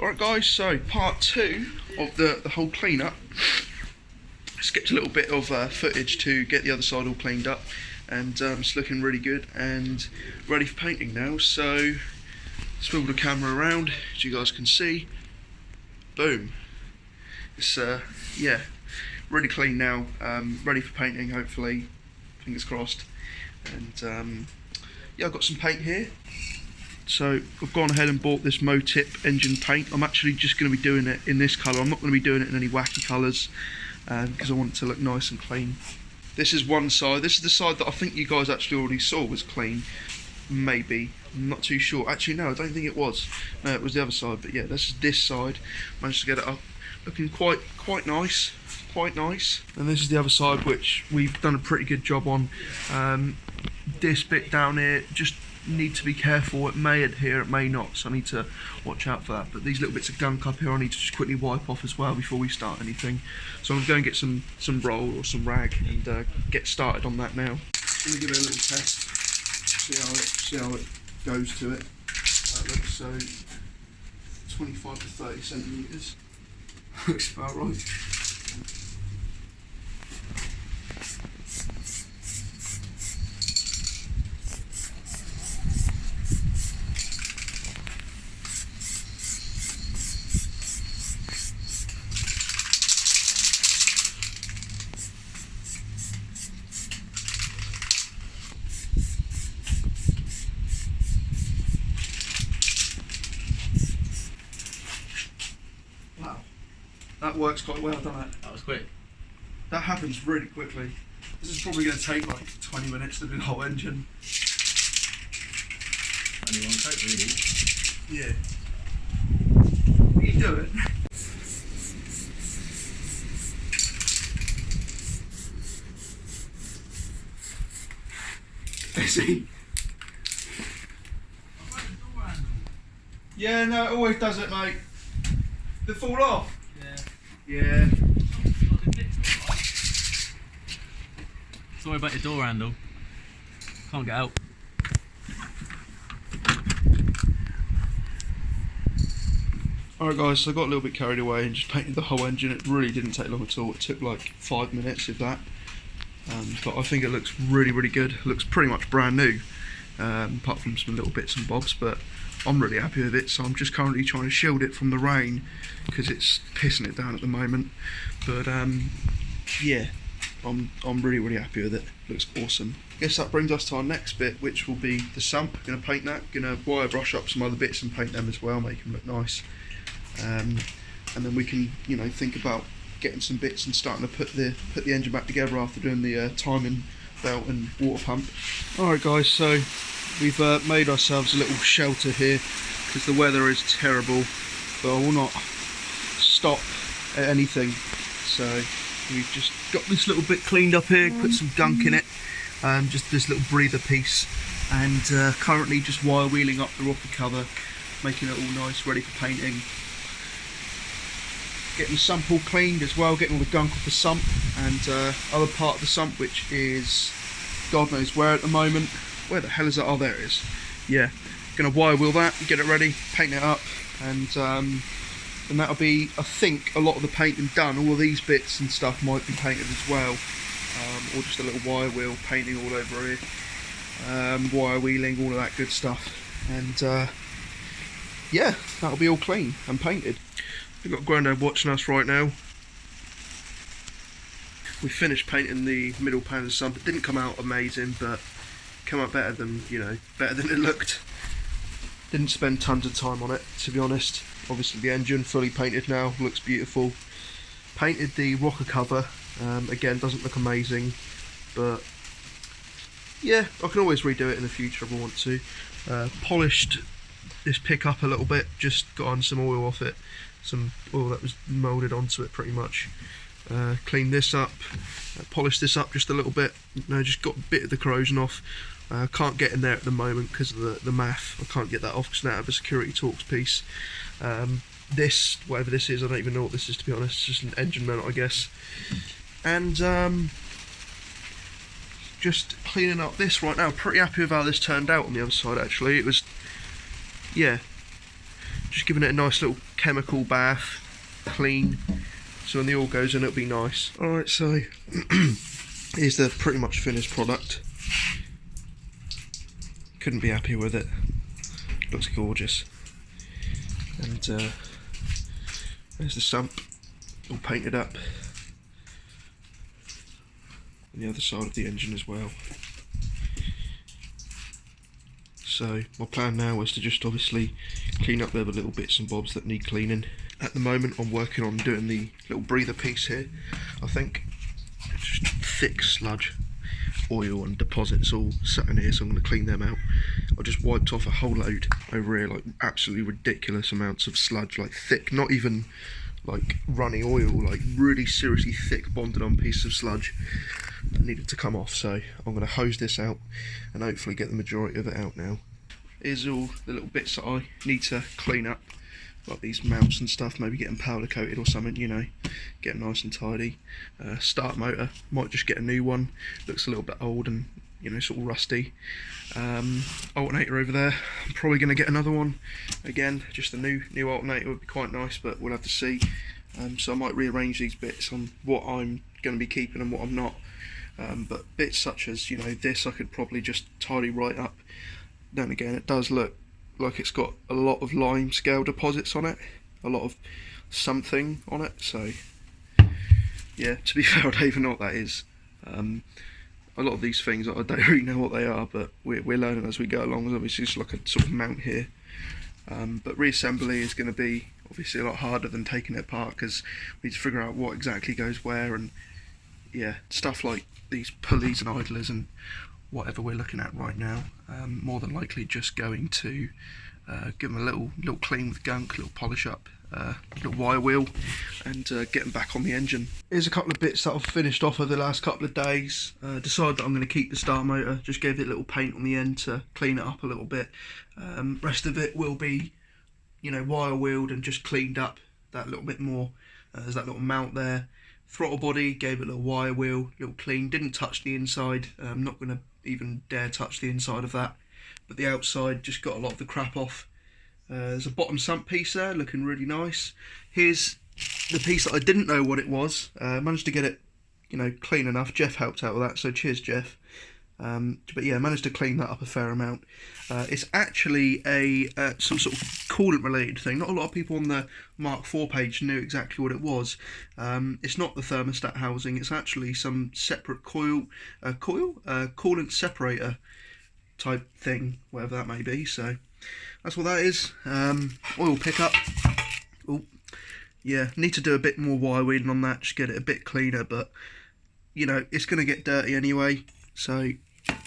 Alright guys, so part 2 of the whole clean-up. Skipped a little bit of footage to get the other side all cleaned up, and it's looking really good and ready for painting now. So swivel the camera around, as you guys can see. Boom. It's yeah, really clean now, ready for painting hopefully, fingers crossed. And yeah, I've got some paint here. So I've gone ahead and bought this Motip engine paint. I'm actually just going to be doing it in this colour. I'm not going to be doing it in any wacky colours because I want it to look nice and clean. This is one side. This is the side that I think you guys actually already saw was clean. Maybe. I'm not too sure. Actually no, I don't think it was. No, it was the other side. But yeah, this is this side. Managed to get it up. Looking quite nice. Quite nice. And this is the other side, which we've done a pretty good job on. This bit down here, just need to be careful. It may adhere, it may not, so I need to watch out for that. But these little bits of gunk up here I need to just quickly wipe off as well before we start anything. So I'm going to get some roll or some rag and get started on that now. I'm going to give it a little test, see how it goes to it. Looks so 25 to 30 centimetres. Looks about right. That works quite well, doesn't it? That was quick. That happens really quickly. This is probably going to take like 20 minutes to do the whole engine. Only one coat, really. Yeah. What are you doing? Is he? Yeah, no, it always does it, mate. They fall off. Yeah. Sorry about your door handle. Can't get out. Alright guys, so I got a little bit carried away and just painted the whole engine. It really didn't take long at all. It took like 5 minutes, if that. But I think it looks really good. It looks pretty much brand new, apart from some little bits and bobs, but I'm really happy with it. So I'm just currently trying to shield it from the rain because it's pissing it down at the moment. But yeah, I'm really happy with it. Looks awesome. I guess that brings us to our next bit, which will be the sump. Going to paint that. Going to wire brush up some other bits and paint them as well, make them look nice. And then we can, you know, think about getting some bits and starting to put the engine back together after doing the timing belt and water pump. All right, guys. So we've made ourselves a little shelter here because the weather is terrible, but I will not stop at anything. So we've just got this little bit cleaned up here, put some gunk in it, just this little breather piece, and currently just wire wheeling up the rocker cover, making it all nice, ready for painting. Getting the sump all cleaned as well, getting all the gunk off the sump, and other part of the sump, which is God knows where at the moment. Where the hell is that? Oh, there it is. Yeah, gonna wire wheel that, get it ready, paint it up, and that'll be, I think, a lot of the painting done. All of these bits and stuff might be painted as well, or just a little wire wheel painting all over here, wire wheeling, all of that good stuff, and yeah, that'll be all clean and painted. We've got Grandad watching us right now. We finished painting the middle pan of the sump. It didn't come out amazing, but come out better than, you know, better than it looked. Didn't spend tons of time on it, to be honest. Obviously the engine fully painted now, looks beautiful. Painted the rocker cover, again doesn't look amazing, but yeah, I can always redo it in the future if I want to. Polished this pickup a little bit, just got on some oil off it, some oil that was moulded onto it pretty much. Cleaned this up, polished this up just a little bit, just got a bit of the corrosion off. Can't get in there at the moment because of the math. I can't get that off because now I have a security talks piece. This, whatever this is, I don't even know what this is, to be honest. It's just an engine mount, I guess. And just cleaning up this right now. Pretty happy with how this turned out on the other side, actually. It was, yeah, just giving it a nice little chemical bath, clean, so when the oil goes in it'll be nice. Alright, so here's the pretty much finished product. Couldn't be happier with it. Looks gorgeous. And there's the sump all painted up. And the other side of the engine as well. So my plan now is to just obviously clean up the other little bits and bobs that need cleaning. At the moment I'm working on doing the little breather piece here. I think it's just thick sludge, oil and deposits all sat in here, so I'm going to clean them out. I just wiped off a whole load over here, like absolutely ridiculous amounts of sludge, like thick, not even like runny oil, like really seriously thick bonded on pieces of sludge that needed to come off. So I'm going to hose this out and hopefully get the majority of it out now. Here's all the little bits that I need to clean up, like these mounts and stuff, maybe get them powder coated or something, you know, get them nice and tidy. Start motor, might just get a new one, looks a little bit old and, you know, sort of rusty. Alternator over there, I'm probably going to get another one again, just a new alternator would be quite nice, but we'll have to see. So I might rearrange these bits on what I'm going to be keeping and what I'm not. But bits such as, you know, this I could probably just tidy right up. Then again, it does look like it's got a lot of lime scale deposits on it, a lot of something on it, so yeah, to be fair I don't even know what that is. A lot of these things I don't really know what they are, but we're learning as we go along. There's obviously just like a sort of mount here, but reassembly is going to be obviously a lot harder than taking it apart, because we need to figure out what exactly goes where, and yeah, stuff like these pulleys and idlers and whatever we're looking at right now, more than likely just going to give them a little clean with gunk, little polish up, little wire wheel, and get them back on the engine. Here's a couple of bits that I've finished off over the last couple of days. Decided that I'm going to keep the start motor, just gave it a little paint on the end to clean it up a little bit. Rest of it will be, you know, wire wheeled and just cleaned up that little bit more. There's that little mount there. Throttle body, gave it a little wire wheel, little clean, didn't touch the inside. I'm not going to even dare touch the inside of that, but the outside just got a lot of the crap off. There's a bottom sump piece there looking really nice. Here's the piece that I didn't know what it was. Managed to get it, you know, clean enough. Jeff helped out with that, so cheers Jeff. But yeah, managed to clean that up a fair amount. It's actually a some sort of coolant related thing. Not a lot of people on the Mark IV page knew exactly what it was. It's not the thermostat housing, it's actually some separate coolant separator type thing, whatever that may be. So that's what that is. Oil pickup. Oh, yeah, need to do a bit more wire weeding on that, just get it a bit cleaner, but you know, it's going to get dirty anyway, so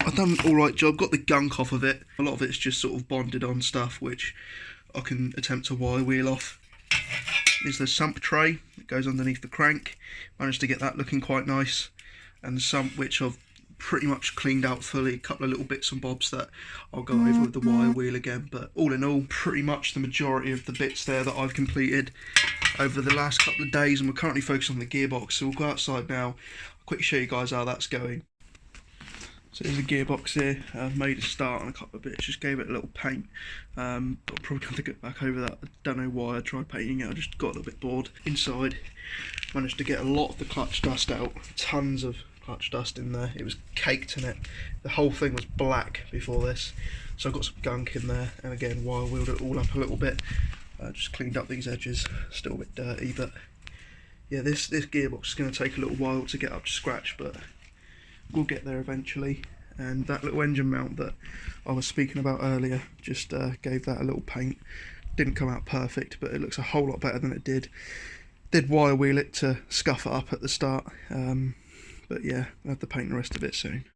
I've done an alright job, got the gunk off of it. A lot of it's just sort of bonded on stuff, which I can attempt to wire wheel off. Here's the sump tray that goes underneath the crank. Managed to get that looking quite nice. And the sump, which I've pretty much cleaned out fully. A couple of little bits and bobs that I'll go over with the wire wheel again. But all in all, pretty much the majority of the bits there that I've completed over the last couple of days. And we're currently focused on the gearbox. So we'll go outside now. I'll quickly show you guys how that's going. So there's a gearbox here. I've made a start on a couple of bits, just gave it a little paint, but I'm probably going to get back over that. I don't know why I tried painting it, I just got a little bit bored. Inside, managed to get a lot of the clutch dust out, tons of clutch dust in there. It was caked in it. The whole thing was black before this, so I've got some gunk in there, and again wire wheeled it all up a little bit. Just cleaned up these edges, still a bit dirty, but yeah, this gearbox is going to take a little while to get up to scratch, but we'll get there eventually. And that little engine mount that I was speaking about earlier, just gave that a little paint. Didn't come out perfect, but it looks a whole lot better than it did. Did wire wheel it to scuff it up at the start, but yeah, I'll have to paint the rest of it soon.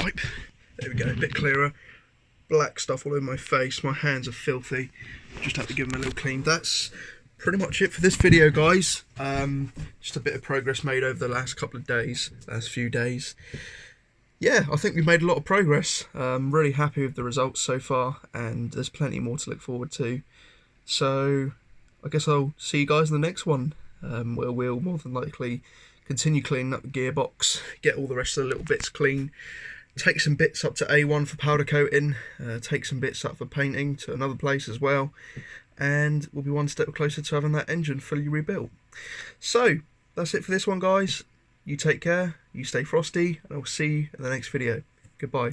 Wipe, there we go, a bit clearer. Black stuff all over my face, my hands are filthy. Just have to give them a little clean. That's pretty much it for this video, guys. Just a bit of progress made over the last couple of days, last few days. Yeah, I think we've made a lot of progress. Really happy with the results so far, and there's plenty more to look forward to. So I guess I'll see you guys in the next one, where we'll more than likely continue cleaning up the gearbox, get all the rest of the little bits clean, take some bits up to A1 for powder coating, take some bits up for painting to another place as well, and we'll be one step closer to having that engine fully rebuilt. So that's it for this one, guys. You take care, you stay frosty, and I'll see you in the next video. Goodbye.